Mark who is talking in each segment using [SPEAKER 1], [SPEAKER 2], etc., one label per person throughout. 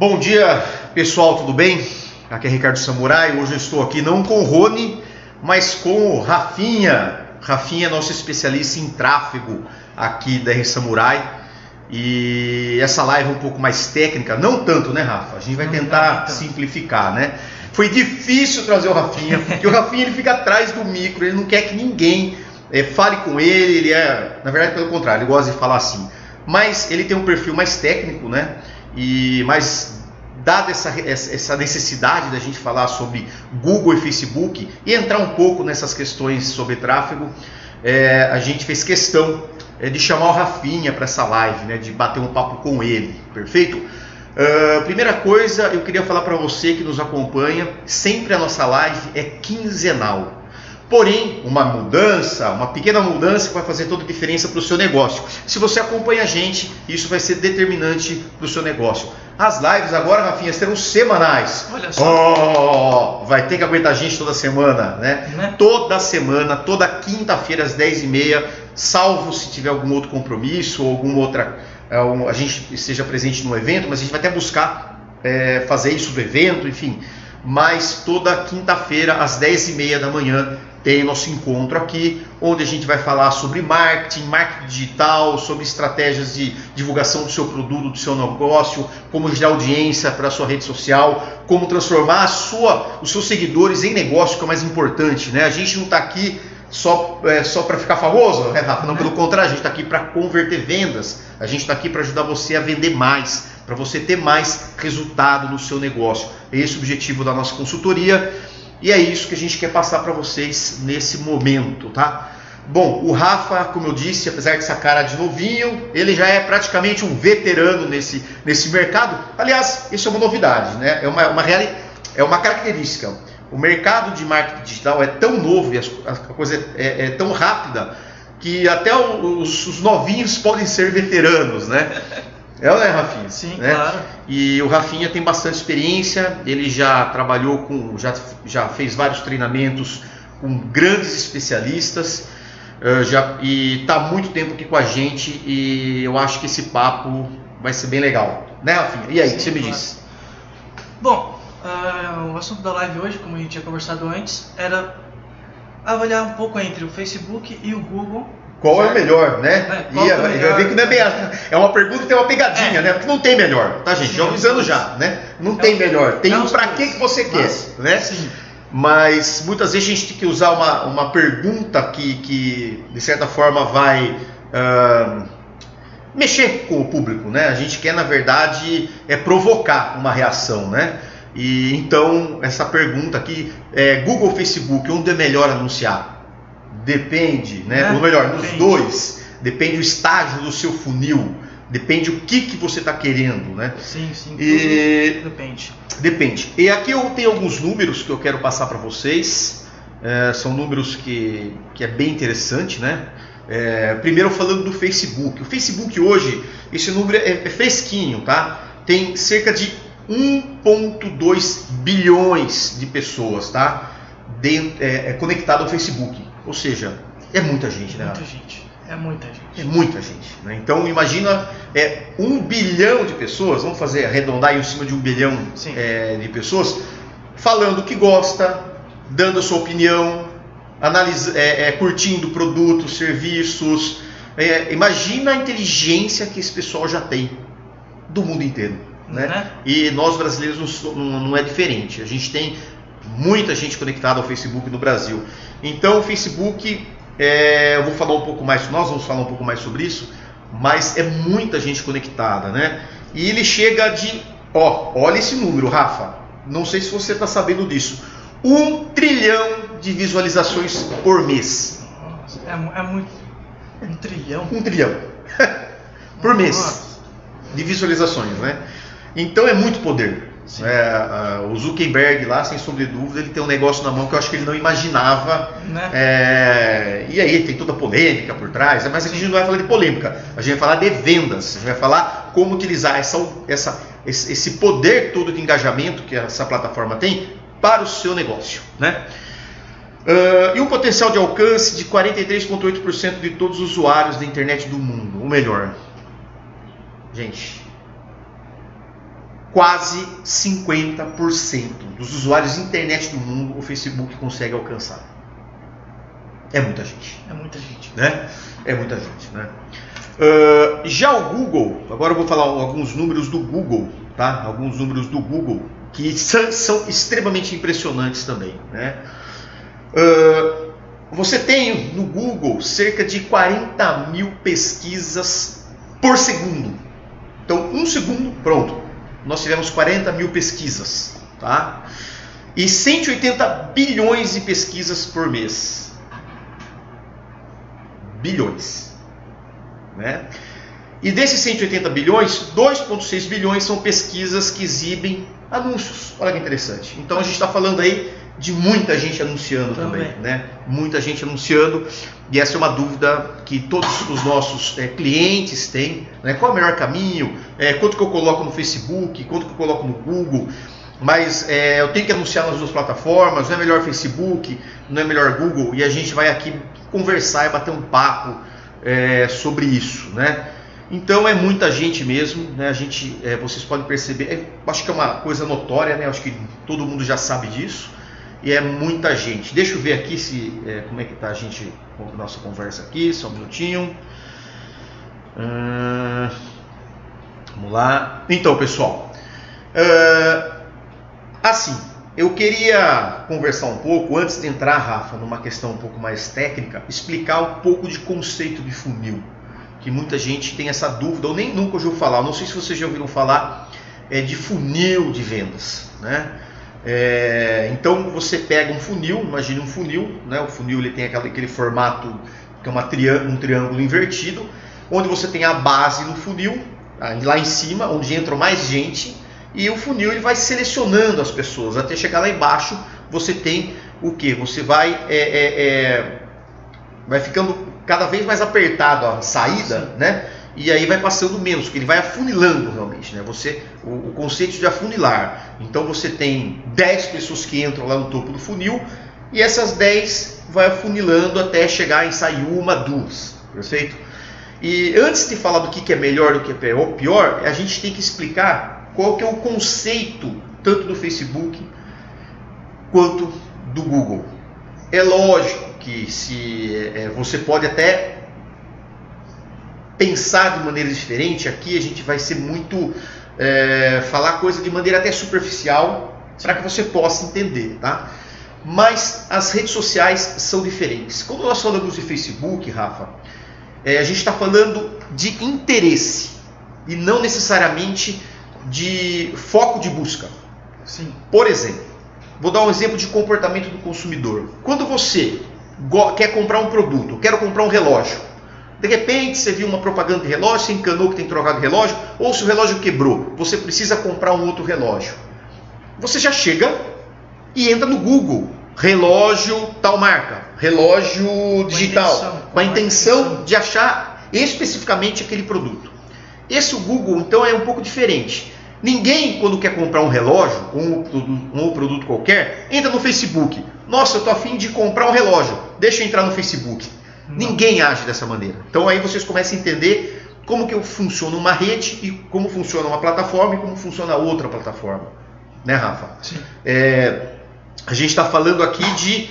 [SPEAKER 1] Bom dia, pessoal, tudo bem? Aqui é Ricardo Samurai. Hoje eu estou aqui não com o Rony, mas com o Rafinha. Rafinha é nosso especialista em tráfego aqui da R Samurai. E essa live é um pouco mais técnica, não tanto, né, Rafa? A gente vai tentar simplificar, né? Foi difícil trazer o Rafinha, porque o Rafinha ele fica atrás do micro, ele não quer que ninguém fale com ele, ele na verdade, pelo contrário, ele gosta de falar assim. Mas ele tem um perfil mais técnico, né? Mas dada essa necessidade da gente falar sobre Google e Facebook e entrar um pouco nessas questões sobre tráfego, a gente fez questão de chamar o Rafinha para essa live, né? De bater um papo com ele, perfeito? Primeira coisa, eu queria falar para você que nos acompanha, sempre a nossa live é quinzenal. Porém, uma pequena mudança vai fazer toda a diferença para o seu negócio. Se você acompanha a gente, isso vai ser determinante para o seu negócio. As lives agora, Rafinha, serão semanais.
[SPEAKER 2] Olha só.
[SPEAKER 1] Vai ter que aguentar a gente toda semana, né? Toda semana, toda quinta-feira às 10h30, salvo se tiver algum outro compromisso ou alguma outra... a gente esteja presente no evento, mas a gente vai até buscar fazer isso do evento, enfim. Mas toda quinta-feira às 10h30 da manhã tem nosso encontro aqui, onde a gente vai falar sobre marketing digital, sobre estratégias de divulgação do seu produto, do seu negócio, como gerar audiência para a sua rede social, como transformar os seus seguidores em negócio, que é o mais importante, né? A gente não está aqui só para ficar famoso, né, Rafa? Não, pelo contrário, a gente está aqui para converter vendas, a gente está aqui para ajudar você a vender mais, para você ter mais resultado no seu negócio. Esse é o objetivo da nossa consultoria e é isso que a gente quer passar para vocês nesse momento, tá? Bom, o Rafa, como eu disse, apesar dessa cara de novinho, ele já é praticamente um veterano nesse mercado. Aliás, isso é uma novidade, né? É uma característica. O mercado de marketing digital é tão novo e a coisa é tão rápida que até os novinhos podem ser veteranos, né? Né, Rafinha?
[SPEAKER 2] Sim,
[SPEAKER 1] né?
[SPEAKER 2] Claro.
[SPEAKER 1] E o Rafinha tem bastante experiência, ele já trabalhou já fez vários treinamentos com grandes especialistas, e está há muito tempo aqui com a gente e eu acho que esse papo vai ser bem legal, né, Rafinha? E aí, o que você me diz?
[SPEAKER 2] Bom, o assunto da live hoje, como a gente tinha conversado antes, era avaliar um pouco entre o Facebook e o Google.
[SPEAKER 1] Qual
[SPEAKER 2] certo?
[SPEAKER 1] é o melhor, né? Vai ver que não é bem. É uma pergunta que tem uma pegadinha, né? Porque não tem melhor, tá, gente? Já avisando já, né? Não tem melhor. Tem um pra que você quer, né?
[SPEAKER 2] Sim.
[SPEAKER 1] Mas muitas vezes a gente tem que usar uma pergunta que de certa forma vai mexer com o público, né? A gente quer, na verdade, provocar uma reação, né? E então, essa pergunta aqui, Google ou Facebook, onde é melhor anunciar? Depende, né? Ou melhor, nos dois, depende do estágio do seu funil, depende o que você está querendo, né?
[SPEAKER 2] Sim, depende.
[SPEAKER 1] Depende. E aqui eu tenho alguns números que eu quero passar para vocês, são números que é bem interessante, né? Primeiro falando do Facebook. O Facebook hoje, esse número é fresquinho, tá? Tem cerca de 1,2 bilhões de pessoas, tá? Conectado ao Facebook. Ou seja, é muita gente, né?
[SPEAKER 2] É muita gente.
[SPEAKER 1] É muita gente, né? Então imagina 1 bilhão de pessoas, vamos arredondar em cima de 1 bilhão de pessoas, falando o que gosta, dando a sua opinião, curtindo produtos, serviços. Imagina a inteligência que esse pessoal já tem do mundo inteiro, né? E nós brasileiros não é diferente. A gente tem muita gente conectada ao Facebook no Brasil. Então o Facebook, nós vamos falar um pouco mais sobre isso, mas é muita gente conectada, né? E ele chega olha esse número, Rafa, não sei se você está sabendo disso, 1 trilhão de visualizações por mês.
[SPEAKER 2] Nossa, é muito. 1 trilhão?
[SPEAKER 1] 1 trilhão por mês de visualizações, né? Então é muito poder. O Zuckerberg lá, sem sombra de dúvida, ele tem um negócio na mão que eu acho que ele não imaginava, né? E aí tem toda a polêmica por trás, mas aqui a gente não vai falar de polêmica, a gente vai falar de vendas, a gente vai falar como utilizar esse poder todo de engajamento que essa plataforma tem para o seu negócio, né? E um potencial de alcance de 43,8% de todos os usuários da internet do mundo, ou melhor, gente, quase 50% dos usuários de internet do mundo o Facebook consegue alcançar. É muita gente.
[SPEAKER 2] É muita gente.
[SPEAKER 1] Né? É muita gente, né? Já o Google, agora eu vou falar alguns números do Google, tá? Alguns números do Google que são extremamente impressionantes também, né? Você tem no Google cerca de 40 mil pesquisas por segundo. Então, um segundo, pronto. Nós tivemos 40 mil pesquisas, tá? E 180 bilhões de pesquisas por mês. Bilhões. Né? E desses 180 bilhões, 2,6 bilhões são pesquisas que exibem anúncios. Olha que interessante. Então a gente está falando aí de muita gente anunciando também, né? Muita gente anunciando, e essa é uma dúvida que todos os nossos clientes têm, né? Qual é o melhor caminho? Quanto que eu coloco no Facebook? Quanto que eu coloco no Google? Mas eu tenho que anunciar nas duas plataformas, não é melhor Facebook, não é melhor Google? E a gente vai aqui conversar e bater um papo sobre isso, né? Então é muita gente mesmo, né? Vocês podem perceber, acho que é uma coisa notória, né? Acho que todo mundo já sabe disso, e é muita gente. Deixa eu ver aqui como é que tá a nossa conversa aqui, só um minutinho. Vamos lá. Então, pessoal, assim, eu queria conversar um pouco, antes de entrar, Rafa, numa questão um pouco mais técnica, explicar um pouco de conceito de funil, que muita gente tem essa dúvida, ou nem nunca ouviu falar. Não sei se vocês já ouviram falar de funil de vendas, né? Então você pega um funil, imagine um funil, né? O funil ele tem aquele formato que é um triângulo invertido, onde você tem a base no funil, lá em cima, onde entra mais gente, e o funil ele vai selecionando as pessoas até chegar lá embaixo. Você tem o que? Você vai ficando cada vez mais apertado a saída, sim, né? E aí vai passando menos, porque ele vai afunilando realmente, né? O conceito de afunilar. Então você tem 10 pessoas que entram lá no topo do funil, e essas 10 vai afunilando até chegar em sair uma, duas, perfeito? E antes de falar do que é melhor do que é pior, a gente tem que explicar qual que é o conceito tanto do Facebook quanto do Google. É lógico que você pode até pensar de maneira diferente. Aqui a gente vai ser muito falar coisa de maneira até superficial para que você possa entender, tá? Mas as redes sociais são diferentes. Quando nós falamos de Facebook, Rafa, a gente está falando de interesse e não necessariamente de foco de busca.
[SPEAKER 2] Sim.
[SPEAKER 1] Por exemplo, vou dar um exemplo de comportamento do consumidor. Quando você quer comprar um produto, quero comprar um relógio, de repente você viu uma propaganda de relógio, você encanou que tem que trocar de relógio, ou se o relógio quebrou, você precisa comprar um outro relógio. Você já chega e entra no Google, relógio tal marca, relógio digital, com a intenção de achar especificamente aquele produto. Esse o Google então é um pouco diferente. Ninguém, quando quer comprar um relógio ou um produto qualquer, entra no Facebook. Nossa, eu estou a fim de comprar um relógio, deixa eu entrar no Facebook. Não. Ninguém age dessa maneira. Então aí vocês começam a entender como que funciona uma rede e como funciona uma plataforma e como funciona outra plataforma. Né, Rafa?
[SPEAKER 2] Sim.
[SPEAKER 1] A gente está falando aqui de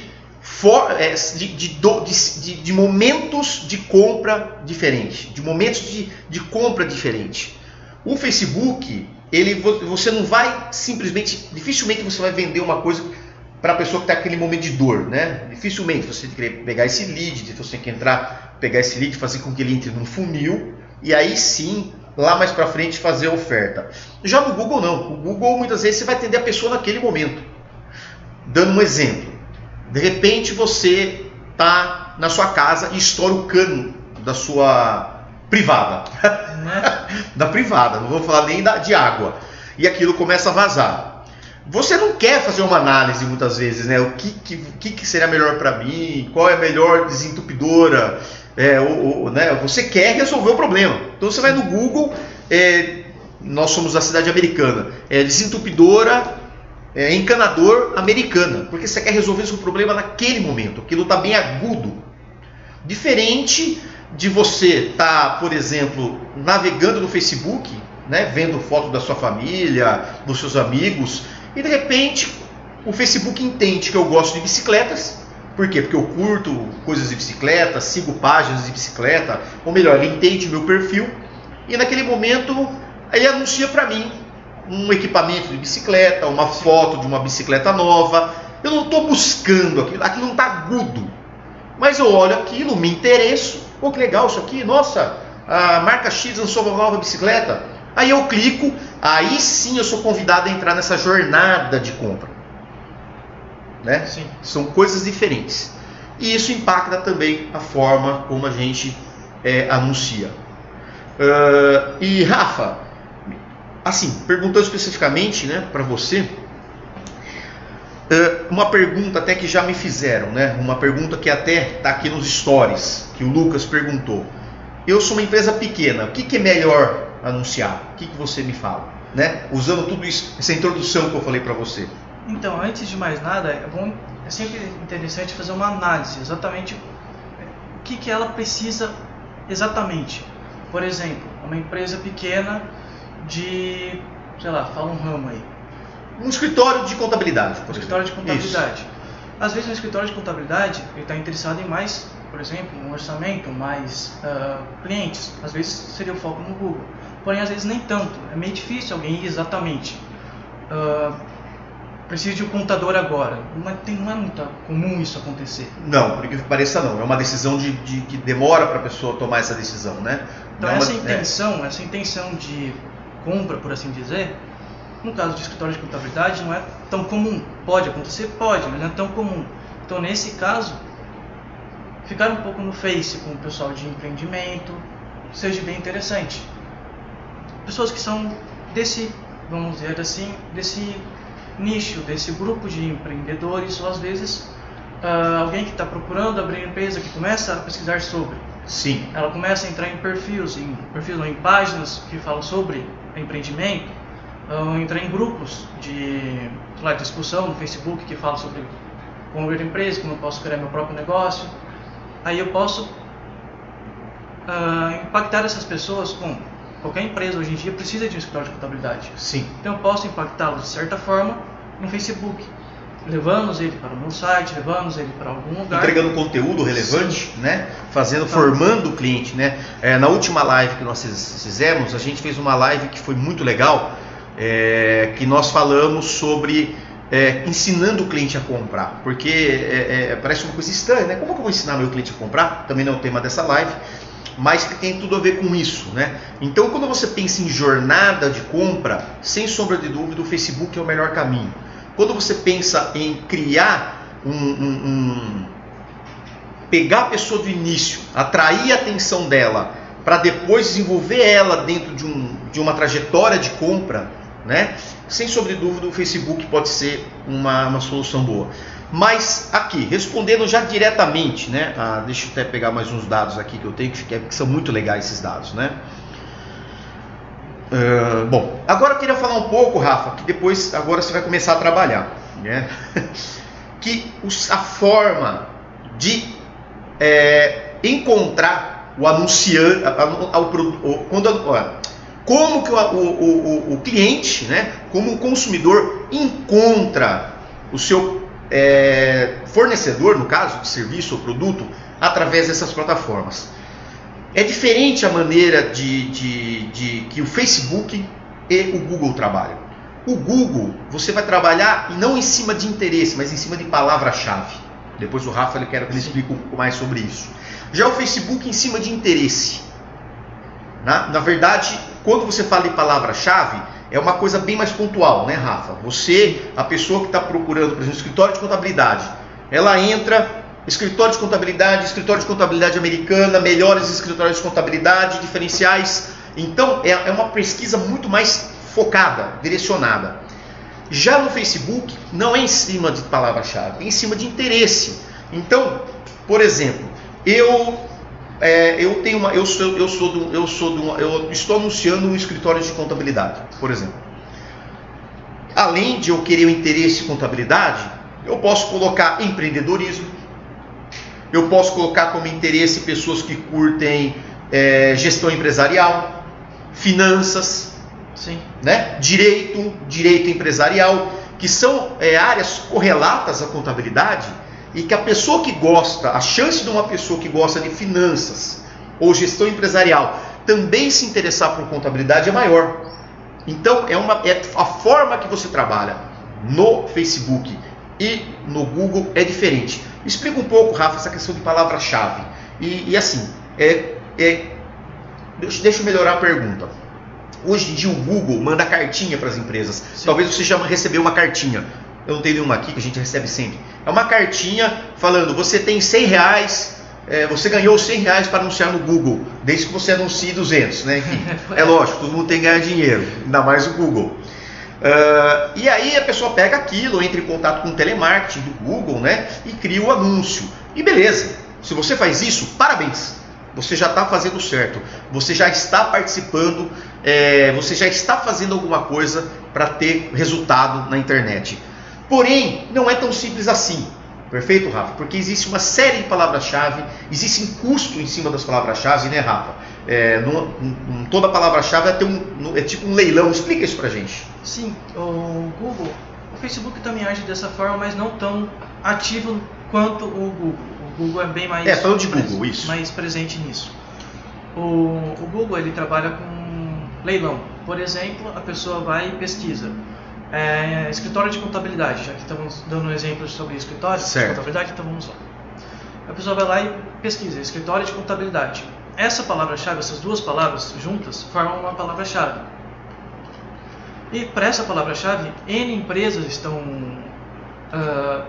[SPEAKER 1] momentos de compra diferente, de momentos de compra diferente. O Facebook, você não vai dificilmente você vai vender uma coisa para a pessoa que está naquele momento de dor, né? Dificilmente você tem que pegar esse lead, você tem que pegar esse lead, fazer com que ele entre num funil, e aí sim, lá mais para frente, fazer a oferta. Já no Google não. O Google muitas vezes você vai atender a pessoa naquele momento. Dando um exemplo, de repente você está na sua casa e estoura o cano da sua privada, da privada, não vou falar nem de água, e aquilo começa a vazar. Você não quer fazer uma análise muitas vezes, né? O que será melhor para mim, qual é a melhor desentupidora, né? Você quer resolver o problema. Então você vai no Google, nós somos da cidade americana, desentupidora, encanador americana, porque você quer resolver esse problema naquele momento, aquilo está bem agudo. Diferente de você estar, por exemplo, navegando no Facebook, né, vendo foto da sua família, dos seus amigos, e de repente o Facebook entende que eu gosto de bicicletas. Por quê? Porque eu curto coisas de bicicleta, sigo páginas de bicicleta, ou melhor, ele entende meu perfil, e naquele momento ele anuncia para mim um equipamento de bicicleta, uma foto de uma bicicleta nova. Eu não estou buscando aquilo não está agudo, mas eu olho aquilo, me interesso, pô, que legal isso aqui, nossa, a marca X lançou uma nova bicicleta, aí eu clico, aí sim eu sou convidado a entrar nessa jornada de compra. Né?
[SPEAKER 2] Sim.
[SPEAKER 1] São coisas diferentes. E isso impacta também a forma como a gente anuncia. E Rafa, assim, perguntando especificamente, né, para você, uma pergunta até que já me fizeram, né? Uma pergunta que até está aqui nos stories, que o Lucas perguntou. Eu sou uma empresa pequena, o que é melhor anunciar? O que você me fala? Né? Usando tudo isso, essa introdução que eu falei para você.
[SPEAKER 2] Então, antes de mais nada, é sempre interessante fazer uma análise, exatamente o que ela precisa exatamente. Por exemplo, uma empresa pequena de, sei lá, fala um ramo aí.
[SPEAKER 1] Um escritório de contabilidade, por exemplo.
[SPEAKER 2] Escritório de contabilidade.
[SPEAKER 1] Isso.
[SPEAKER 2] Às vezes, no escritório de contabilidade, ele está interessado em mais, por exemplo, um orçamento, mais clientes. Às vezes seria o foco no Google. Porém, às vezes nem tanto. É meio difícil alguém ir exatamente. Preciso de um contador agora. Não é muito comum isso acontecer.
[SPEAKER 1] Não, por que pareça não. É uma decisão que demora para a pessoa tomar essa decisão, né?
[SPEAKER 2] Então essa intenção de compra, por assim dizer, no caso de escritório de contabilidade, não é tão comum. Pode acontecer? Pode, mas não é tão comum. Então, nesse caso, ficar um pouco no Face com o pessoal de empreendimento seja bem interessante. Pessoas que são vamos dizer assim, desse nicho, desse grupo de empreendedores, ou às vezes alguém que está procurando abrir empresa, que começa a pesquisar sobre.
[SPEAKER 1] Sim.
[SPEAKER 2] Ela começa a entrar em perfis ou em páginas que falam sobre empreendimento, entrar em grupos de discussão no Facebook que falam sobre como abrir empresa, como eu posso criar meu próprio negócio. Aí eu posso impactar essas pessoas com qualquer empresa hoje em dia precisa de um escritório de contabilidade.
[SPEAKER 1] Sim.
[SPEAKER 2] Então eu posso impactá-los de certa forma no Facebook, levando ele para o meu site, levando ele para algum lugar.
[SPEAKER 1] Entregando conteúdo relevante, né? Formando o cliente, né? Na última live que nós fizemos, a gente fez uma live que foi muito legal, que nós falamos sobre ensinando o cliente a comprar, porque parece uma coisa estranha, né? Como que eu vou ensinar meu cliente a comprar? Também não é o tema dessa live, mas que tem tudo a ver com isso, né? Então, quando você pensa em jornada de compra, sem sombra de dúvida, o Facebook é o melhor caminho. Quando você pensa em criar pegar a pessoa do início, atrair a atenção dela, para depois desenvolver ela dentro de uma trajetória de compra, né? Sem sombra de dúvida, o Facebook pode ser uma solução boa. Mas aqui, respondendo já diretamente, né? Deixa eu até pegar mais uns dados aqui que eu tenho, que são muito legais esses dados, né? Bom, agora eu queria falar um pouco, Rafa, que depois, agora você vai começar a trabalhar, né? Que a forma de encontrar o anunciante, como que o cliente, né? Como o consumidor encontra o seu fornecedor, no caso, de serviço ou produto, através dessas plataformas. É diferente a maneira que o Facebook e o Google trabalham. O Google, você vai trabalhar não em cima de interesse, mas em cima de palavra-chave. Depois o Rafa quer que ele explique um pouco mais sobre isso. Já o Facebook em cima de interesse. Na verdade, quando você fala de palavra-chave, é uma coisa bem mais pontual, né, Rafa? A pessoa que está procurando, por exemplo, escritório de contabilidade, ela entra, escritório de contabilidade americana, melhores escritórios de contabilidade, diferenciais. Então, é uma pesquisa muito mais focada, direcionada. Já no Facebook, não é em cima de palavra-chave, é em cima de interesse. Então, por exemplo, eu estou anunciando um escritório de contabilidade, por exemplo. Além de eu querer o interesse em contabilidade, eu posso colocar empreendedorismo, eu posso colocar como interesse pessoas que curtem gestão empresarial, finanças,
[SPEAKER 2] Sim.
[SPEAKER 1] Né? Direito empresarial, que são áreas correlatas à contabilidade, e que a pessoa que gosta, a chance de uma pessoa que gosta de finanças ou gestão empresarial também se interessar por contabilidade é maior. Então é a forma que você trabalha no Facebook e no Google é diferente. Explica um pouco, Rafa, essa questão de palavra-chave. E assim, deixa eu melhorar a pergunta. Hoje em dia o Google manda cartinha para as empresas. Sim. Talvez você já recebeu uma cartinha. Eu não tenho nenhuma aqui que a gente recebe sempre. É uma cartinha falando: você tem R$100, você ganhou R$100 para anunciar no Google, desde que você anuncie 200, né? Enfim, é lógico, todo mundo tem que ganhar dinheiro, ainda mais o Google. E aí a pessoa pega aquilo, entra em contato com o telemarketing do Google, né? E cria o anúncio. E beleza, se você faz isso, parabéns. Você já está fazendo certo, você já está participando, você já está fazendo alguma coisa para ter resultado na internet. Porém, não é tão simples assim, perfeito, Rafa? Porque existe uma série de palavras-chave, existe um custo em cima das palavras-chave, né, Rafa? Toda palavra-chave é tipo um leilão. Explica isso pra gente.
[SPEAKER 2] Sim, o Facebook também age dessa forma, mas não tão ativo quanto o Google. O Google é bem mais,
[SPEAKER 1] falando de Google, isso.
[SPEAKER 2] Mais presente nisso. O Google ele trabalha com leilão. Por exemplo, a pessoa vai e pesquisa. Escritório de contabilidade, já que estamos dando um exemplo sobre escritório de contabilidade, então vamos lá. A pessoa vai lá e pesquisa escritório de contabilidade. Essa palavra-chave, essas duas palavras juntas, formam uma palavra-chave. E para essa palavra-chave, N empresas estão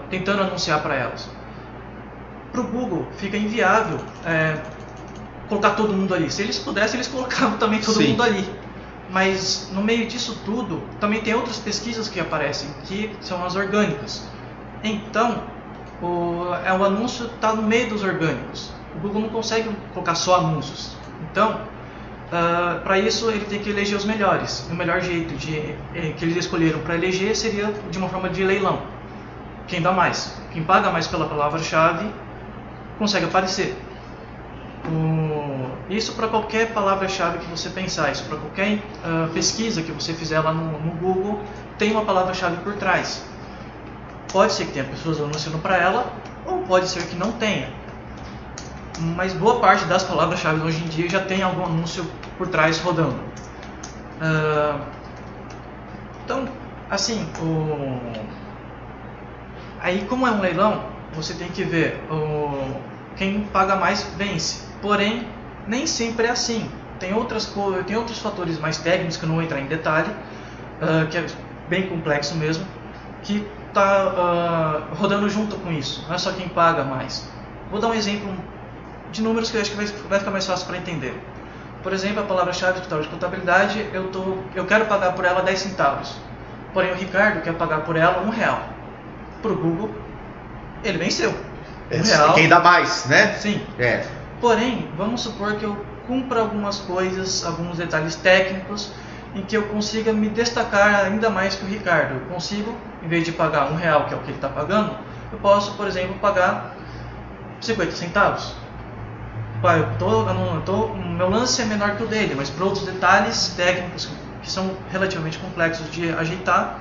[SPEAKER 2] tentando anunciar para elas. Para o Google fica inviável colocar todo mundo ali. Se eles pudessem, eles colocavam também todo mundo ali. Mas no meio disso tudo, também tem outras pesquisas que aparecem, que são as orgânicas. Então, o anúncio está no meio dos orgânicos. O Google não consegue colocar só anúncios. Então, para isso, ele tem que eleger os melhores. O melhor jeito que eles escolheram para eleger seria de uma forma de leilão. Quem dá mais? Quem paga mais pela palavra-chave consegue aparecer. Isso para qualquer palavra-chave que você pensar, isso para qualquer pesquisa que você fizer lá no Google, tem uma palavra-chave por trás. Pode ser que tenha pessoas anunciando para ela, ou pode ser que não tenha. Mas boa parte das palavras-chave hoje em dia já tem algum anúncio por trás rodando. Então, assim, aí como é um leilão, você tem que ver quem paga mais vence. Porém, nem sempre é assim. Tem outros fatores mais técnicos que eu não vou entrar em detalhe, que é bem complexo mesmo, que está rodando junto com isso. Não é só quem paga mais. Vou dar um exemplo de números que eu acho que vai ficar mais fácil para entender. Por exemplo, a palavra-chave escritório de contabilidade, eu quero pagar por ela 10 centavos. Porém, o Ricardo quer pagar por ela R$1. Para o Google, ele venceu.
[SPEAKER 1] R$1. Quem dá mais, né?
[SPEAKER 2] Sim. Porém, vamos supor que eu cumpra algumas coisas, alguns detalhes técnicos, em que eu consiga me destacar ainda mais que o Ricardo. Eu consigo, em vez de pagar R$1, que é o que ele está pagando, eu posso, por exemplo, pagar 50 centavos. Meu lance é menor que o dele, mas por outros detalhes técnicos que são relativamente complexos de ajeitar,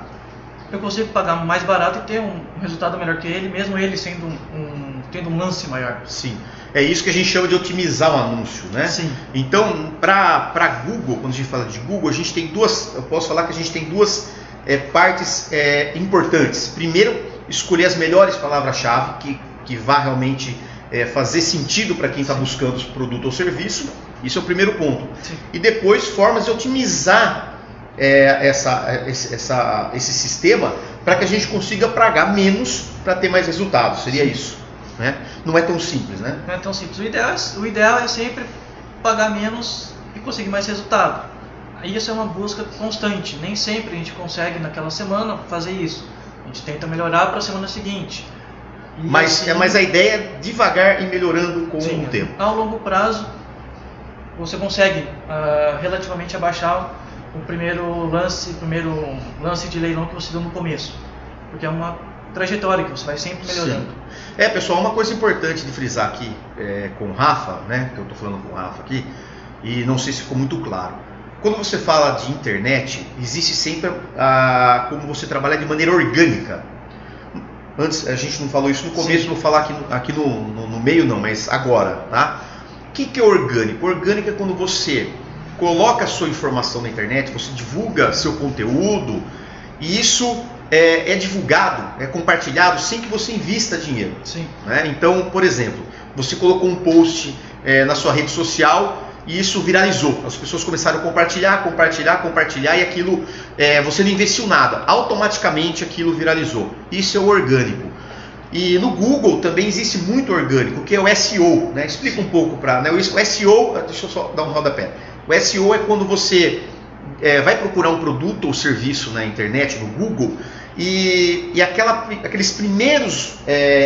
[SPEAKER 2] eu consigo pagar mais barato e ter um resultado melhor que ele, mesmo ele sendo tendo um lance maior.
[SPEAKER 1] Sim. É isso que a gente chama de otimizar o anúncio, né?
[SPEAKER 2] Sim.
[SPEAKER 1] Então, para Google, quando a gente fala de Google, a gente tem eu posso falar que a gente tem duas partes importantes. Primeiro, escolher as melhores palavras-chave que vá realmente fazer sentido para quem está buscando o produto ou serviço. Isso é o primeiro ponto.
[SPEAKER 2] Sim.
[SPEAKER 1] E depois, formas de otimizar esse sistema para que a gente consiga pagar menos para ter mais resultados. Seria isso. Né? Não é tão simples, né?
[SPEAKER 2] Não é tão simples. O ideal é sempre pagar menos e conseguir mais resultado. Isso é uma busca constante. Nem sempre a gente consegue naquela semana fazer isso. A gente tenta melhorar para a semana seguinte.
[SPEAKER 1] Mas a ideia é devagar e melhorando com o tempo.
[SPEAKER 2] Ao longo prazo, você consegue relativamente abaixar o primeiro lance de leilão que você deu no começo. Porque é uma trajetória que você vai sempre melhorando.
[SPEAKER 1] Sim. Pessoal, uma coisa importante de frisar aqui com o Rafa, né, que eu estou falando com o Rafa aqui, e não sei se ficou muito claro. quando você fala de internet, existe sempre como você trabalhar de maneira orgânica. Antes, a gente não falou isso no começo, não vou falar aqui no meio não, mas agora, tá? O que é orgânico? Orgânico é quando você coloca a sua informação na internet, você divulga seu conteúdo, e isso é divulgado, é compartilhado sem que você invista dinheiro.
[SPEAKER 2] Sim.
[SPEAKER 1] Né? Então, por exemplo, você colocou um post na sua rede social e isso viralizou. As pessoas começaram a compartilhar e aquilo, você não investiu nada. Automaticamente aquilo viralizou. Isso é o orgânico. E no Google também existe muito orgânico, que é o SEO. Né? Explica um pouco para... Né? O SEO, deixa eu só dar um rodapé. O SEO é quando você vai procurar um produto ou serviço na internet, no Google, e aqueles primeiros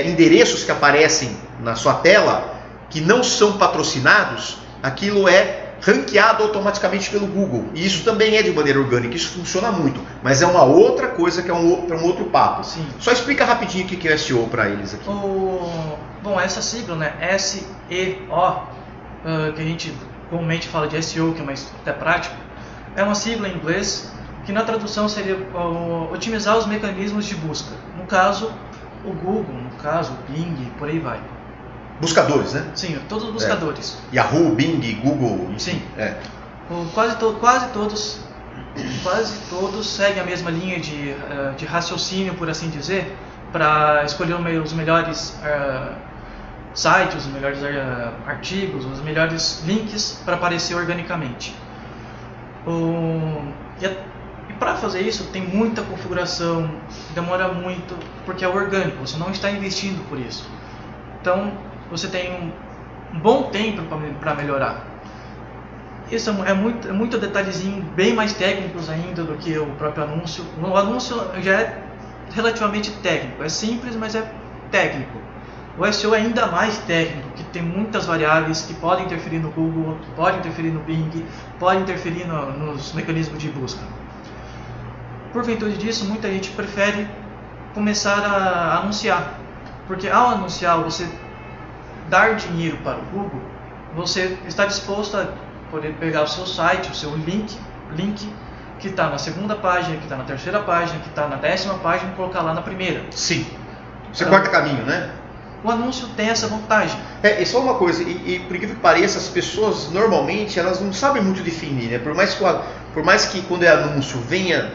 [SPEAKER 1] endereços que aparecem na sua tela, que não são patrocinados, aquilo é ranqueado automaticamente pelo Google. E isso também é de maneira orgânica, isso funciona muito. Mas é uma outra coisa que é um outro papo.
[SPEAKER 2] Sim.
[SPEAKER 1] Só explica rapidinho o que é SEO para eles aqui.
[SPEAKER 2] Bom, essa sigla, né, SEO, que a gente comumente fala de SEO, que é mais até prático, é uma sigla em inglês que na tradução seria otimizar os mecanismos de busca. No caso, o Google, no caso, o Bing, por aí vai.
[SPEAKER 1] Buscadores, né?
[SPEAKER 2] Sim, todos os buscadores.
[SPEAKER 1] Yahoo, Bing, Google.
[SPEAKER 2] Sim. Quase todos seguem a mesma linha de raciocínio, por assim dizer, para escolher os melhores sites, os melhores artigos, os melhores links para aparecer organicamente. E para fazer isso tem muita configuração, demora muito, porque é orgânico, você não está investindo por isso. Então você tem um bom tempo para melhorar. Isso é muito detalhezinho, bem mais técnicos ainda do que o próprio anúncio. O anúncio já é relativamente técnico, é simples, mas é técnico. O SEO é ainda mais técnico, que tem muitas variáveis que podem interferir no Google, podem interferir no Bing, podem interferir nos mecanismos de busca. Por virtude disso, muita gente prefere começar a anunciar, porque ao anunciar, você dar dinheiro para o Google, você está disposto a poder pegar o seu site, o seu link que está na segunda página, que está na terceira página, que está na 10ª página e colocar lá na primeira.
[SPEAKER 1] Sim. Você corta caminho, né?
[SPEAKER 2] O anúncio tem essa vantagem.
[SPEAKER 1] E só uma coisa, e por incrível que pareça, as pessoas normalmente elas não sabem muito definir, né? Por mais que quando é anúncio venha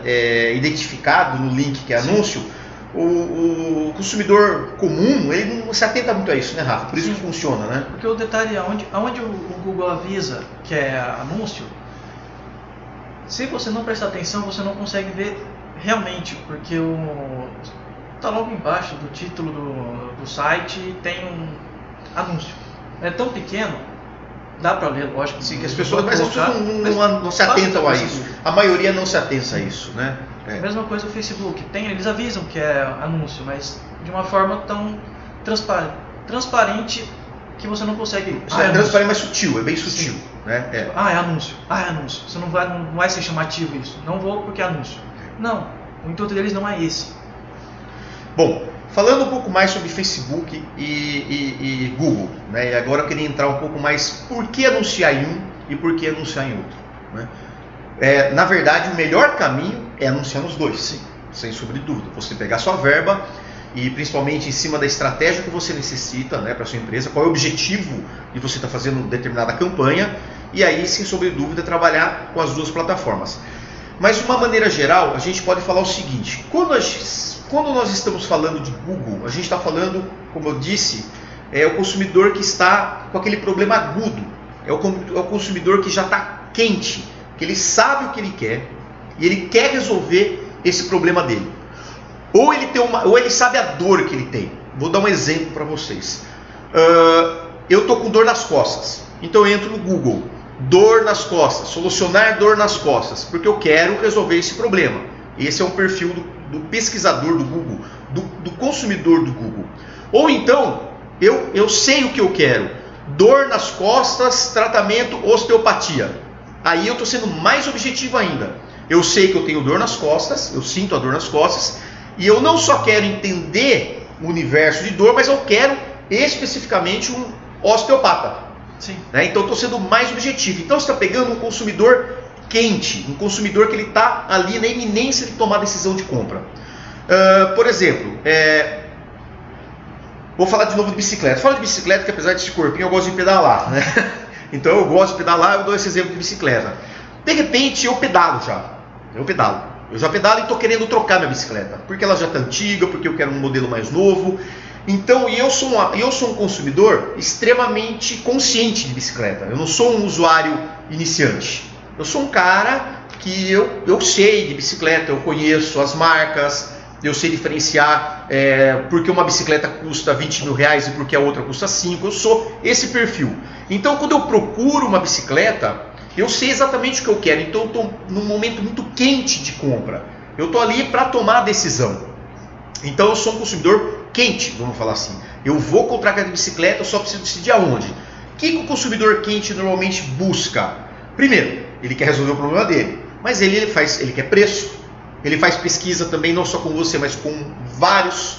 [SPEAKER 1] identificado no link que é anúncio, o consumidor comum ele não se atenta muito a isso, né, Rafa? Por isso que funciona, né?
[SPEAKER 2] Porque o detalhe é onde o Google avisa que é anúncio, se você não prestar atenção, você não consegue ver realmente, porque está logo embaixo do título do site tem um anúncio. É tão pequeno, dá para ler, lógico.
[SPEAKER 1] Sim, que as pessoas não se atentam a isso. A maioria não se atenta a isso, né?
[SPEAKER 2] A mesma coisa o Facebook. Eles avisam que é anúncio, mas de uma forma tão transparente que você não consegue...
[SPEAKER 1] é transparente, mas sutil, é bem sutil. Né?
[SPEAKER 2] É anúncio. É anúncio. Você não vai ser chamativo isso. Não vou porque é anúncio. Não, o intuito deles não é esse.
[SPEAKER 1] Bom, falando um pouco mais sobre Facebook e Google, né? E agora eu queria entrar um pouco mais por que anunciar em um e por que anunciar em outro. Né? Na verdade, o melhor caminho é anunciar nos dois, sim, sem sombra de dúvida. Você pegar sua verba e principalmente em cima da estratégia que você necessita, né, para sua empresa, qual é o objetivo de você estar fazendo determinada campanha, e aí, sem sombra de dúvida, trabalhar com as duas plataformas. Mas de uma maneira geral, a gente pode falar o seguinte: quando nós estamos falando de Google, a gente está falando, como eu disse, é o consumidor que está com aquele problema agudo, é o consumidor que já está quente, que ele sabe o que ele quer e ele quer resolver esse problema dele. Ou ele sabe a dor que ele tem. Vou dar um exemplo para vocês. Eu estou com dor nas costas, então eu entro no Google, dor nas costas, solucionar dor nas costas, porque eu quero resolver esse problema. Esse é o perfil do pesquisador do Google, do consumidor do Google. Ou então, eu sei o que eu quero, dor nas costas, tratamento osteopatia. Aí eu estou sendo mais objetivo ainda. Eu sei que eu tenho dor nas costas, eu sinto a dor nas costas, e eu não só quero entender o universo de dor, mas eu quero especificamente um osteopata.
[SPEAKER 2] Sim.
[SPEAKER 1] Né? Então eu estou sendo mais objetivo. Então você está pegando um consumidor quente, um consumidor que ele está ali na iminência de tomar a decisão de compra. Por exemplo, vou falar de novo de bicicleta. Falo de bicicleta que apesar desse corpinho eu gosto de pedalar, né? Então eu gosto de pedalar, eu dou esse exemplo de bicicleta. De repente eu pedalo já. Eu já pedalo e estou querendo trocar minha bicicleta. Porque ela já está antiga, porque eu quero um modelo mais novo. Então eu sou um consumidor extremamente consciente de bicicleta. Eu não sou um usuário iniciante. Eu sou um cara que eu sei de bicicleta, eu conheço as marcas, eu sei diferenciar porque uma bicicleta custa 20 mil reais e porque a outra custa 5. Eu sou esse perfil. Então quando eu procuro uma bicicleta, eu sei exatamente o que eu quero. Então eu estou num momento muito quente de compra. Eu estou ali para tomar a decisão. Então eu sou um consumidor quente, vamos falar assim. Eu vou comprar aquela bicicleta, eu só preciso decidir aonde. O que o consumidor quente normalmente busca? Primeiro, ele quer resolver o problema dele. Mas ele quer preço. Ele faz pesquisa também, não só com você, mas com vários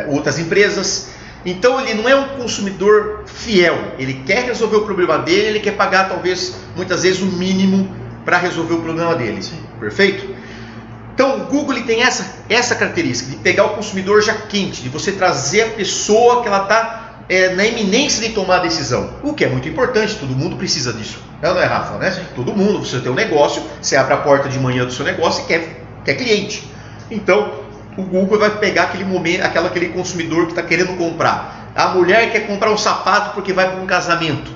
[SPEAKER 1] outras empresas. Então ele não é um consumidor fiel. Ele quer resolver o problema dele, ele quer pagar talvez, muitas vezes, o mínimo para resolver o problema dele. Sim. Perfeito? Então o Google ele tem essa característica de pegar o consumidor já quente, de você trazer a pessoa que ela está na iminência de tomar a decisão. O que é muito importante, todo mundo precisa disso. Não é, Rafa? Né? Todo mundo, você tem um negócio, você abre a porta de manhã do seu negócio e quer cliente. Então o Google vai pegar aquele consumidor que está querendo comprar. A mulher quer comprar um sapato porque vai para um casamento.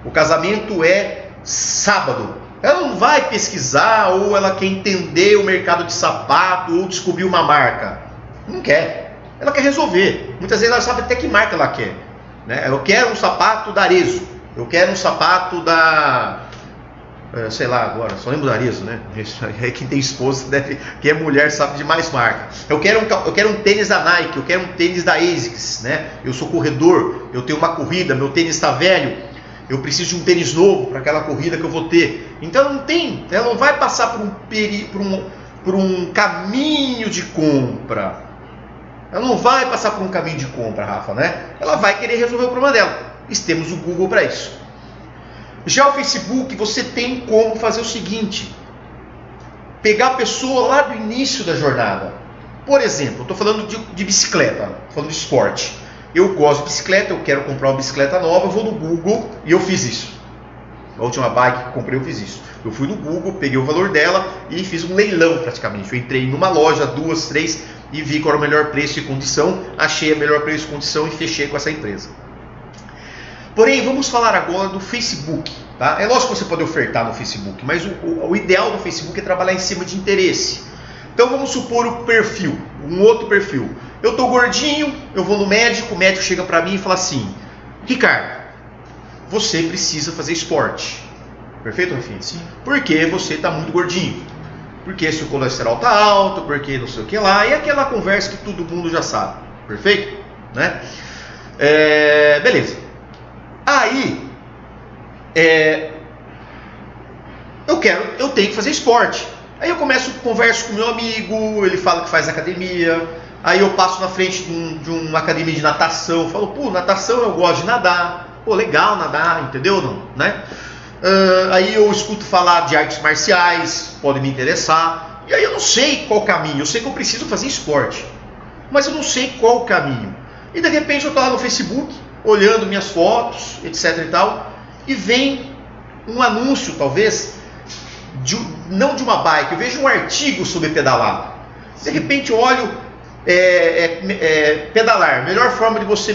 [SPEAKER 1] O casamento é sábado. Ela não vai pesquisar ou ela quer entender o mercado de sapato ou descobrir uma marca. Não quer. Ela quer resolver. Muitas vezes ela sabe até que marca ela quer. Né? Eu quero um sapato da Arezzo. Eu quero um sapato da... sei lá agora, só lembro da Arezzo, né? Quem tem esposa, quem é mulher sabe de mais marca. Eu quero um tênis da Nike, eu quero um tênis da ASICS, né? Eu sou corredor, eu tenho uma corrida, meu tênis está velho, eu preciso de um tênis novo para aquela corrida que eu vou ter. Então ela não vai passar por um caminho de compra. Ela não vai passar por um caminho de compra, Rafa, né? Ela vai querer resolver o problema dela. E temos o Google para isso. Já o Facebook, você tem como fazer o seguinte: pegar a pessoa lá do início da jornada. Por exemplo, eu estou falando de bicicleta, falando de esporte. Eu gosto de bicicleta, eu quero comprar uma bicicleta nova, eu vou no Google e eu fiz isso. A última bike que eu comprei, eu fiz isso. Eu fui no Google, peguei o valor dela e fiz um leilão praticamente. Eu entrei numa loja, 2, 3 e vi qual era o melhor preço e condição. Achei a melhor preço e condição e fechei com essa empresa. Porém, vamos falar agora do Facebook. Tá? É lógico que você pode ofertar no Facebook, mas o ideal do Facebook é trabalhar em cima de interesse. Então vamos supor o perfil, um outro perfil. Eu estou gordinho, eu vou no médico, o médico chega para mim e fala assim: Ricardo, você precisa fazer esporte. Perfeito, Rafinha? Sim. Porque você está muito gordinho. Porque seu colesterol está alto, porque não sei o que lá. E aquela conversa que todo mundo já sabe. Perfeito? Né? Beleza. Aí, eu tenho que fazer esporte. Aí eu converso com meu amigo, ele fala que faz academia. Aí eu passo na frente de uma academia de natação, falo, pô, natação eu gosto de nadar. Pô, legal nadar, entendeu? Não, né? Aí eu escuto falar de artes marciais, pode me interessar. E aí eu não sei qual caminho, eu sei que eu preciso fazer esporte, mas eu não sei qual o caminho. E de repente eu estou lá no Facebook, olhando minhas fotos, etc e tal, e vem um anúncio, talvez, não de uma bike, eu vejo um artigo sobre pedalar. De repente eu olho, pedalar, melhor forma de você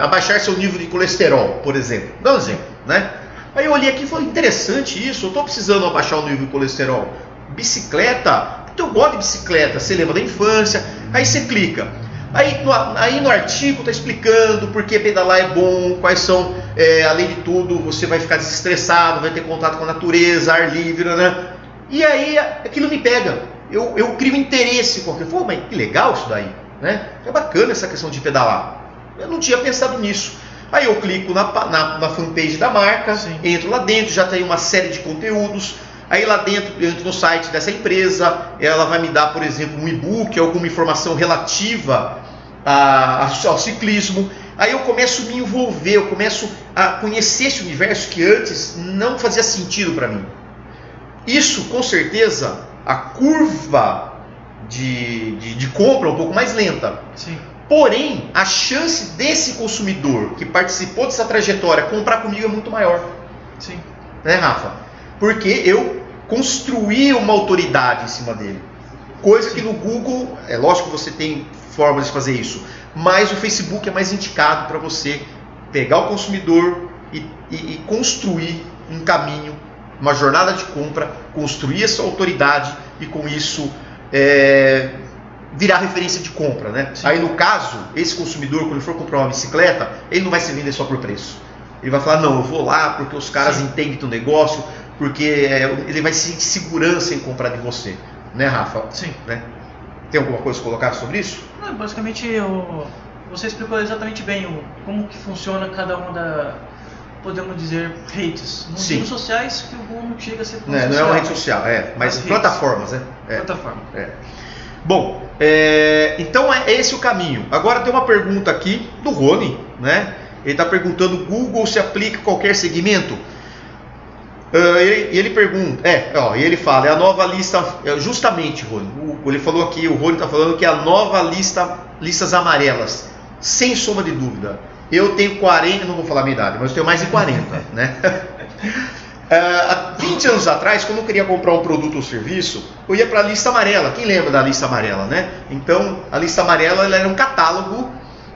[SPEAKER 1] abaixar seu nível de colesterol, por exemplo. Dá um exemplo, né? Aí eu olhei aqui e falei, interessante isso, eu estou precisando abaixar o nível de colesterol. Bicicleta, porque eu gosto de bicicleta, você lembra da infância, aí você clica. Aí no artigo está explicando por que pedalar é bom, quais são, além de tudo, você vai ficar desestressado, vai ter contato com a natureza, ar livre, né? E aí aquilo me pega, eu crio interesse, porque pô, mas que legal isso daí, né? É bacana essa questão de pedalar, eu não tinha pensado nisso. Aí eu clico na fanpage da marca, sim, entro lá dentro, já tem uma série de conteúdos. Aí lá dentro, eu entro no site dessa empresa, ela vai me dar, por exemplo, um e-book, alguma informação relativa ao ciclismo. Aí eu começo a me envolver, eu começo a conhecer esse universo que antes não fazia sentido para mim. Isso, com certeza, a curva de compra é um pouco mais lenta.
[SPEAKER 2] Sim.
[SPEAKER 1] Porém, a chance desse consumidor que participou dessa trajetória comprar comigo é muito maior.
[SPEAKER 2] Sim.
[SPEAKER 1] Né, Rafa? Porque eu construí uma autoridade em cima dele. Coisa que no Google, é lógico que você tem formas de fazer isso, mas o Facebook é mais indicado para você pegar o consumidor e construir um caminho, uma jornada de compra, construir essa autoridade e com isso virar referência de compra, né? Aí no caso, esse consumidor, quando ele for comprar uma bicicleta, ele não vai se vender só por preço. Ele vai falar, não, eu vou lá porque os caras entendem do negócio, porque ele vai sentir segurança em comprar de você, né, Rafa?
[SPEAKER 2] Sim.
[SPEAKER 1] Né? Tem alguma coisa a colocar sobre isso?
[SPEAKER 2] Não, basicamente, você explicou exatamente bem como que funciona cada uma podemos dizer, redes. Não digo sociais, que o Google não chega a ser
[SPEAKER 1] não é uma rede social, mas plataformas, né?
[SPEAKER 2] Plataforma.
[SPEAKER 1] Bom, então é esse o caminho. Agora tem uma pergunta aqui do Rony, né? Ele está perguntando, Google se aplica a qualquer segmento? Ele pergunta, e ele fala, é a nova lista, justamente, Rony, ele falou aqui, o Rony está falando que é a nova listas amarelas, sem sombra de dúvida. Eu tenho 40, não vou falar a minha idade, mas eu tenho mais de 40, né? Há 20 anos atrás, quando eu queria comprar um produto ou serviço, eu ia para a lista amarela. Quem lembra da lista amarela, né? Então, a lista amarela ela era um catálogo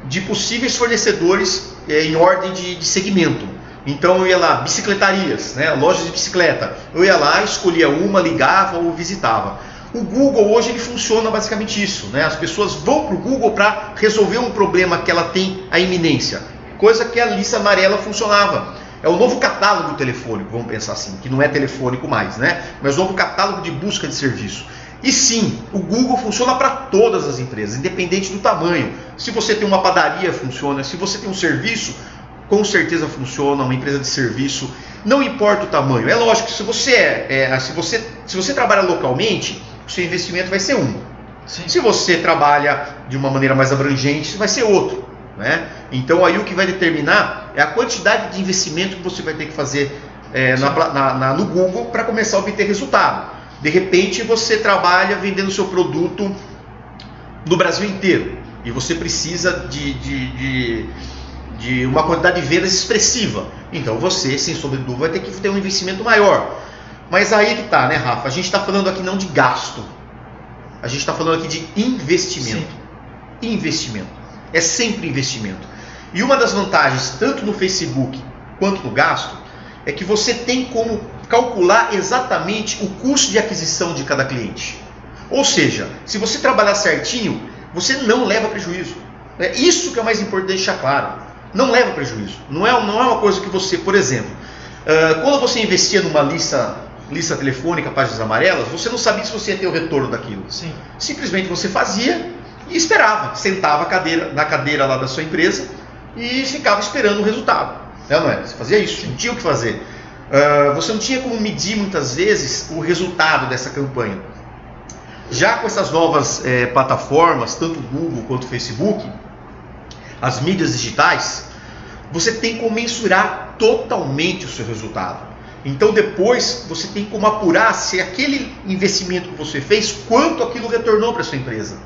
[SPEAKER 1] de possíveis fornecedores em ordem de segmento. Então, eu ia lá, bicicletarias, né? Lojas de bicicleta. Eu ia lá, escolhia uma, ligava ou visitava. O Google hoje ele funciona basicamente isso, né? As pessoas vão para o Google para resolver um problema que ela tem a iminência, coisa que a lista amarela funcionava. É o novo catálogo telefônico, vamos pensar assim, que não é telefônico mais, né? Mas o novo catálogo de busca de serviço. E sim, o Google funciona para todas as empresas, independente do tamanho. Se você tem uma padaria, funciona. Se você tem um serviço, com certeza funciona, uma empresa de serviço. Não importa o tamanho. É lógico que se você trabalha localmente, o seu investimento vai ser um. Sim. Se você trabalha de uma maneira mais abrangente, vai ser outro, né? Então aí o que vai determinar é a quantidade de investimento que você vai ter que fazer no Google para começar a obter resultado. De repente você trabalha vendendo seu produto no Brasil inteiro e você precisa de uma quantidade de vendas expressiva. Então você, sem sombra de dúvida, vai ter que ter um investimento maior. Mas aí que tá, né, Rafa? A gente está falando aqui não de gasto. A gente está falando aqui de investimento. Sim. Investimento. É sempre investimento. E uma das vantagens, tanto no Facebook quanto no gasto, é que você tem como calcular exatamente o custo de aquisição de cada cliente. Ou seja, se você trabalhar certinho, você não leva prejuízo. É isso que é o mais importante deixar claro. Não leva prejuízo. Não é uma coisa que você, por exemplo, quando você investia numa lista telefônica, páginas amarelas, você não sabia se você ia ter o retorno daquilo.
[SPEAKER 2] Sim.
[SPEAKER 1] Simplesmente você fazia e esperava. Sentava na cadeira lá da sua empresa e ficava esperando o resultado. Não é? Você fazia isso, não tinha o que fazer. Você não tinha como medir muitas vezes o resultado dessa campanha. Já com essas novas plataformas, tanto o Google quanto o Facebook, as mídias digitais, você tem como mensurar totalmente o seu resultado. Então depois você tem como apurar se aquele investimento que você fez, quanto aquilo retornou para a sua empresa.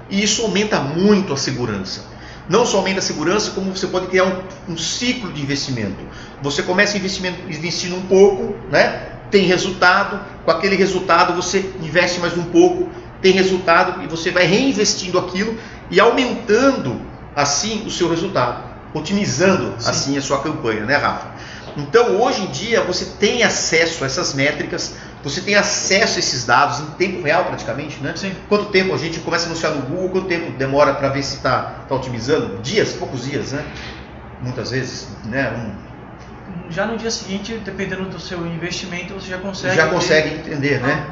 [SPEAKER 1] E isso aumenta muito a segurança. Não só aumenta a segurança, como você pode criar um ciclo de investimento. Você começa investindo um pouco, né? Tem resultado, com aquele resultado você investe mais um pouco, tem resultado e você vai reinvestindo aquilo e aumentando assim o seu resultado, otimizando assim a sua campanha, né, Rafa? Então hoje em dia você tem acesso a essas métricas, você tem acesso a esses dados em tempo real praticamente, né?
[SPEAKER 2] Sim.
[SPEAKER 1] Quanto tempo a gente começa a anunciar no Google, quanto tempo demora para ver se está otimizando? Dias, poucos dias, né? Muitas vezes, né?
[SPEAKER 2] Já no dia seguinte, dependendo do seu investimento, você já consegue
[SPEAKER 1] entender, né?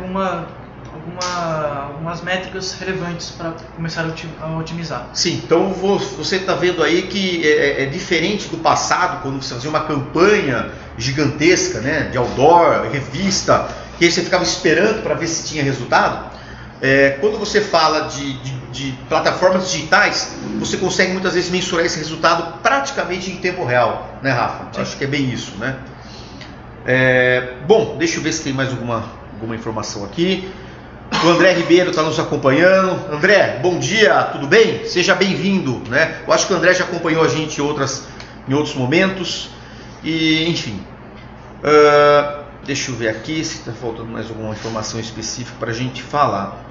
[SPEAKER 2] Algumas métricas relevantes para começar a otimizar.
[SPEAKER 1] Sim, então você está vendo aí que é diferente do passado, quando você fazia uma campanha gigantesca, né, de outdoor, revista, que aí você ficava esperando para ver se tinha resultado. Quando você fala de plataformas digitais, você consegue muitas vezes mensurar esse resultado praticamente em tempo real, né, Rafa? Sim. Acho que é bem isso, né? Bom, deixa eu ver se tem mais alguma informação aqui. O André Ribeiro está nos acompanhando. André, bom dia, tudo bem? Seja bem-vindo, né? Eu acho que o André já acompanhou a gente em outros momentos. E, enfim, deixa eu ver aqui se está faltando mais alguma informação específica para a gente falar.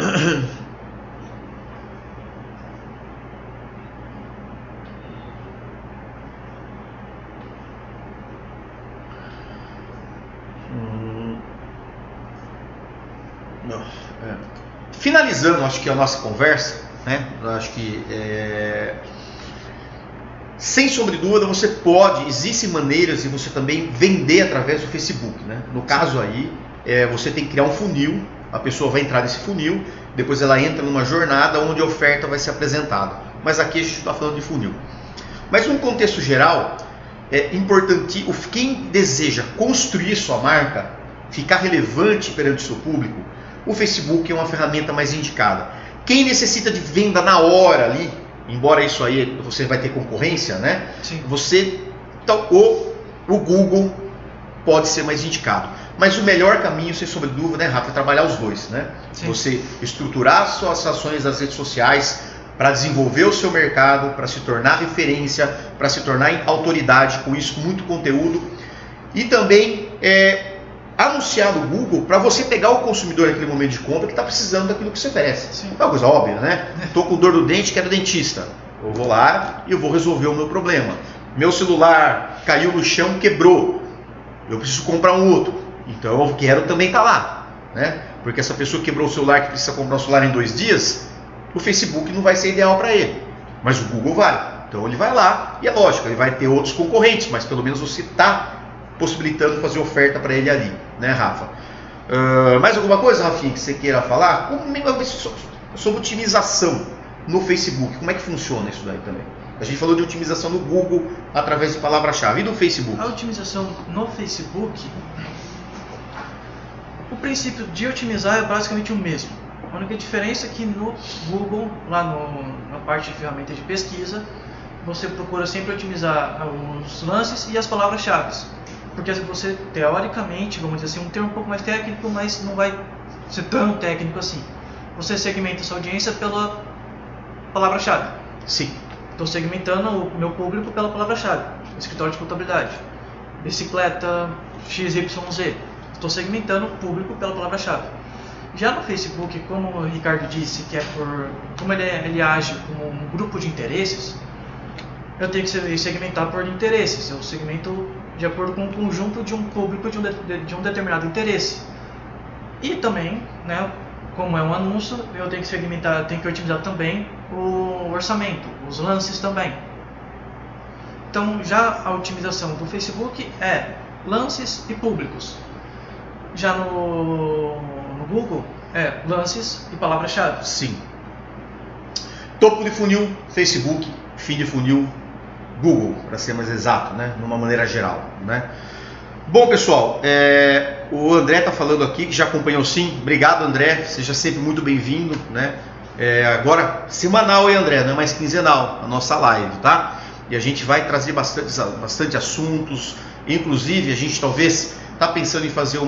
[SPEAKER 1] Finalizando, acho que a nossa conversa, né? Eu acho que sem sombra de dúvida existem maneiras de você também vender através do Facebook, né? No caso aí, você tem que criar um funil, a pessoa vai entrar nesse funil, depois ela entra numa jornada onde a oferta vai ser apresentada. Mas aqui a gente está falando de funil. Mas num contexto geral, é importante, quem deseja construir sua marca, ficar relevante perante o seu público, o Facebook é uma ferramenta mais indicada. Quem necessita de venda na hora ali, embora isso aí você vai ter concorrência, né?
[SPEAKER 2] Sim.
[SPEAKER 1] O Google pode ser mais indicado. Mas o melhor caminho, sem sombra de dúvida, né, Rafa, é trabalhar os dois, né? Sim. Você estruturar suas ações nas redes sociais para desenvolver o seu mercado, para se tornar referência, para se tornar autoridade, com isso, muito conteúdo. E também anunciar no Google para você pegar o consumidor naquele momento de compra que está precisando daquilo que você oferece. Sim. É uma coisa óbvia, né? Estou com dor do dente, quero dentista. Eu vou lá e eu vou resolver o meu problema. Meu celular caiu no chão, quebrou. Eu preciso comprar um outro. Então eu quero também estar lá, né? Porque essa pessoa quebrou o celular, que precisa comprar um celular em 2 dias, o Facebook não vai ser ideal para ele. Mas o Google vai. Então ele vai lá e é lógico, ele vai ter outros concorrentes, mas pelo menos você está possibilitando fazer oferta para ele ali, né, Rafa? Mais alguma coisa, Rafinha, que você queira falar? Sobre otimização no Facebook, como é que funciona isso daí também? A gente falou de otimização no Google através de palavra-chave. E do Facebook?
[SPEAKER 2] A otimização no Facebook, o princípio de otimizar é basicamente o mesmo. A única diferença é que no Google, lá na parte de ferramenta de pesquisa, você procura sempre otimizar os lances e as palavras-chave. Porque você, teoricamente, vamos dizer assim, um termo um pouco mais técnico, mas não vai ser tão técnico assim. Você segmenta sua audiência pela palavra-chave.
[SPEAKER 1] Sim.
[SPEAKER 2] Estou segmentando o meu público pela palavra-chave. Escritório de contabilidade, bicicleta, XYZ. Estou segmentando o público pela palavra-chave. Já no Facebook, como o Ricardo disse, que como ele age como um grupo de interesses, eu tenho que segmentar por interesses. Eu segmento de acordo com o conjunto de um público de um determinado interesse. E também, né, como é um anúncio, eu tenho que segmentar, tenho que otimizar também o orçamento, os lances também. Então, já a otimização do Facebook é lances e públicos. Já no Google é lances e palavra-chave.
[SPEAKER 1] Sim. Topo de funil, Facebook, fim de funil, Google, para ser mais exato, né? Numa maneira geral, né? Bom, pessoal, o André está falando aqui, que já acompanhou sim. Obrigado, André, seja sempre muito bem-vindo, né? Agora, semanal, hein, André, não é mais quinzenal, a nossa live, tá? E a gente vai trazer bastante assuntos, inclusive a gente talvez está pensando em fazer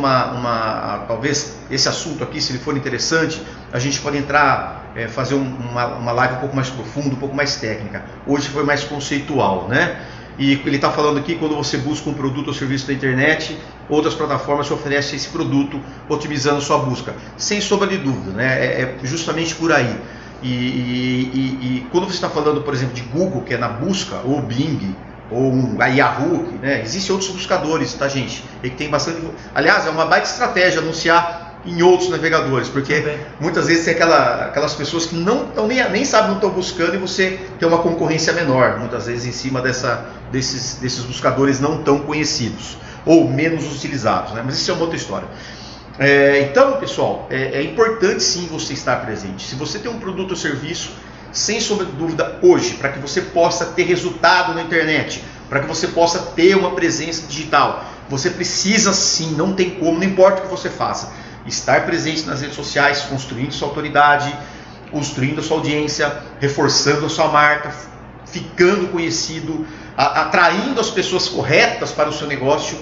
[SPEAKER 1] talvez esse assunto aqui, se ele for interessante, a gente pode entrar, fazer uma live um pouco mais profunda, um pouco mais técnica. Hoje foi mais conceitual, né? E ele está falando aqui, quando você busca um produto ou serviço na internet, outras plataformas te oferecem esse produto, otimizando sua busca. Sem sombra de dúvida, né? É justamente por aí. E quando você está falando, por exemplo, de Google, que é na busca, ou Bing, ou a Yahoo, né? Existem outros buscadores, tá, gente? E que tem bastante. Aliás, é uma baita estratégia anunciar em outros navegadores, porque muitas vezes tem aquelas pessoas que nem sabem onde estão buscando e você tem uma concorrência menor, muitas vezes em cima desses buscadores não tão conhecidos ou menos utilizados, né? Mas isso é uma outra história. Então, pessoal, é importante sim você estar presente. Se você tem um produto ou serviço, sem sombra de dúvida, hoje, para que você possa ter resultado na internet, para que você possa ter uma presença digital, você precisa sim, não tem como, não importa o que você faça, estar presente nas redes sociais, construindo sua autoridade, construindo a sua audiência, reforçando a sua marca, ficando conhecido, atraindo as pessoas corretas para o seu negócio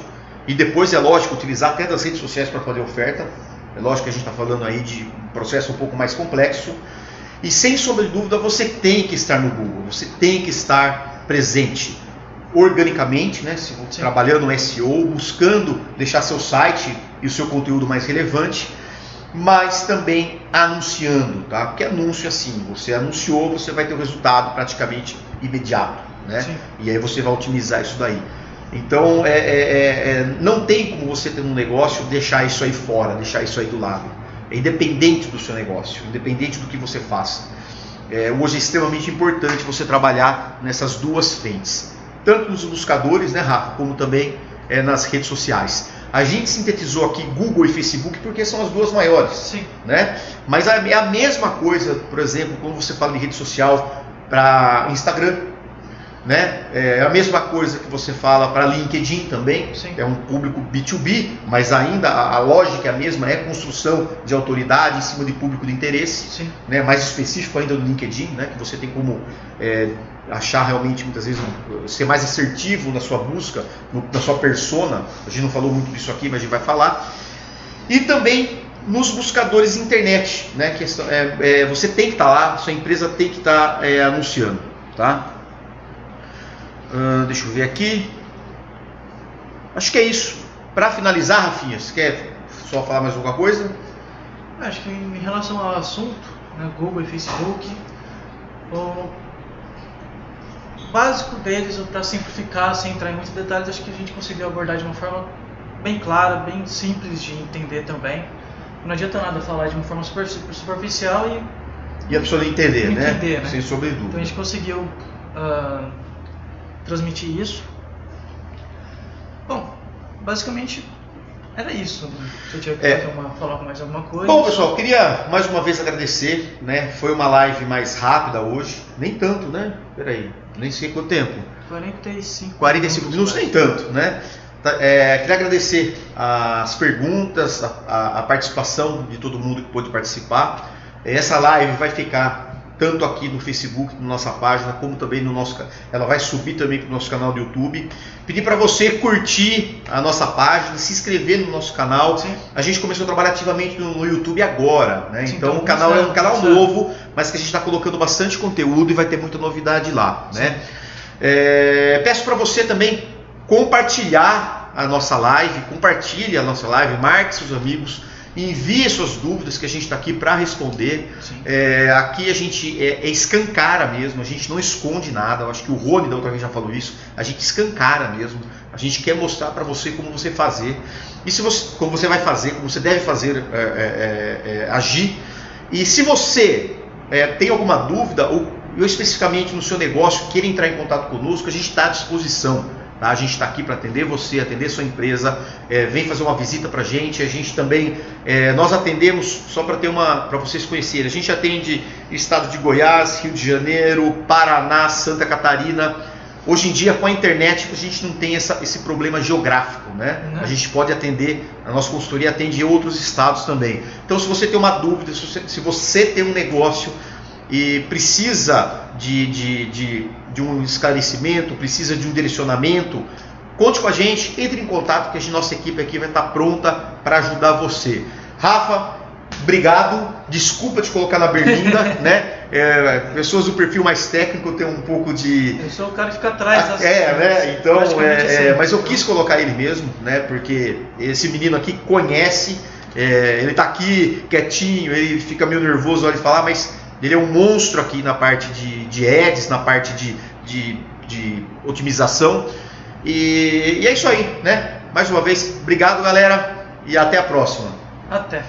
[SPEAKER 1] e depois, é lógico, utilizar até das redes sociais para fazer oferta. É lógico que a gente está falando aí de um processo um pouco mais complexo. E sem sombra de dúvida, você tem que estar no Google, você tem que estar presente organicamente, né? Trabalhando no SEO, buscando deixar seu site e o seu conteúdo mais relevante, mas também anunciando, tá? Porque anúncio é assim, você anunciou, você vai ter o resultado praticamente imediato, né? E aí você vai otimizar isso daí. Então, não tem como você ter um negócio deixar isso aí fora, deixar isso aí do lado. É independente do seu negócio, independente do que você faça. Hoje é extremamente importante você trabalhar nessas duas frentes, tanto nos buscadores, né, Rafa, como também nas redes sociais. A gente sintetizou aqui Google e Facebook porque são as duas maiores.
[SPEAKER 2] Sim.
[SPEAKER 1] Né? Mas é a mesma coisa, por exemplo, quando você fala de rede social para Instagram, né? É a mesma coisa que você fala para LinkedIn também.
[SPEAKER 2] Sim.
[SPEAKER 1] É um público B2B, mas ainda a lógica é a mesma, é construção de autoridade em cima de público de interesse.
[SPEAKER 2] Sim.
[SPEAKER 1] Né? Mais específico ainda no LinkedIn, né? Que você tem como achar realmente, muitas vezes, ser mais assertivo na sua busca, na sua persona. A gente não falou muito disso aqui, mas a gente vai falar. E também nos buscadores de internet, né? Que você tem que estar lá, sua empresa tem que estar anunciando, tá? Deixa eu ver aqui. Acho que é isso. Para finalizar, Rafinha, você quer só falar mais alguma coisa?
[SPEAKER 2] Acho que em relação ao assunto, né, Google e Facebook, o básico deles, para simplificar, sem entrar em muitos detalhes, acho que a gente conseguiu abordar de uma forma bem clara, bem simples de entender também. Não adianta nada falar de uma forma superficial
[SPEAKER 1] e a pessoa não entender, né?
[SPEAKER 2] Sem
[SPEAKER 1] sombra de dúvida.
[SPEAKER 2] Então a gente conseguiu transmitir isso. Bom, basicamente era isso. Se eu tiver que falar mais alguma coisa.
[SPEAKER 1] Bom, pessoal, queria mais uma vez agradecer, né? Foi uma live mais rápida hoje, nem tanto, né? Peraí, nem sei quanto tempo. 45 minutos, nem tanto, né? Queria agradecer as perguntas, a participação de todo mundo que pôde participar. Essa live vai ficar tanto aqui no Facebook, na nossa página, como também no nosso... Ela vai subir também para o nosso canal do YouTube. Pedir para você curtir a nossa página, se inscrever no nosso canal. Sim. A gente começou a trabalhar ativamente no YouTube agora, né? Sim, então o canal é um canal novo, mas que a gente está colocando bastante conteúdo e vai ter muita novidade lá, né? Peço para você também compartilhar a nossa live, marque seus amigos, envie suas dúvidas que a gente está aqui para responder. Aqui a gente escancara mesmo, a gente não esconde nada. Eu acho que o Rony da outra vez já falou isso. A gente escancara mesmo. A gente quer mostrar para você como você fazer. E como você vai fazer, como você deve fazer, agir. E se você tem alguma dúvida, ou especificamente no seu negócio, queira entrar em contato conosco, a gente está à disposição. Tá? A gente está aqui para atender você, atender sua empresa. Vem fazer uma visita para a gente. A gente também, nós atendemos, só para vocês conhecerem, a gente atende estado de Goiás, Rio de Janeiro, Paraná, Santa Catarina. Hoje em dia, com a internet, a gente não tem esse problema geográfico, né? A gente pode atender, a nossa consultoria atende outros estados também. Então, se você tem uma dúvida, se você tem um negócio e precisa de um esclarecimento, precisa de um direcionamento, conte com a gente, entre em contato que a nossa equipe aqui vai estar pronta para ajudar você. Rafa, obrigado, desculpa te colocar na berlinda, né? Pessoas do perfil mais técnico têm um pouco de...
[SPEAKER 2] Eu sou o cara que fica atrás das
[SPEAKER 1] né? Então, mas eu quis colocar ele mesmo, né? Porque esse menino aqui conhece, ele está aqui quietinho, ele fica meio nervoso na hora de falar, mas ele é um monstro aqui na parte de ads, na parte de otimização. E é isso aí, né? Mais uma vez, obrigado, galera, e até a próxima.
[SPEAKER 2] Até.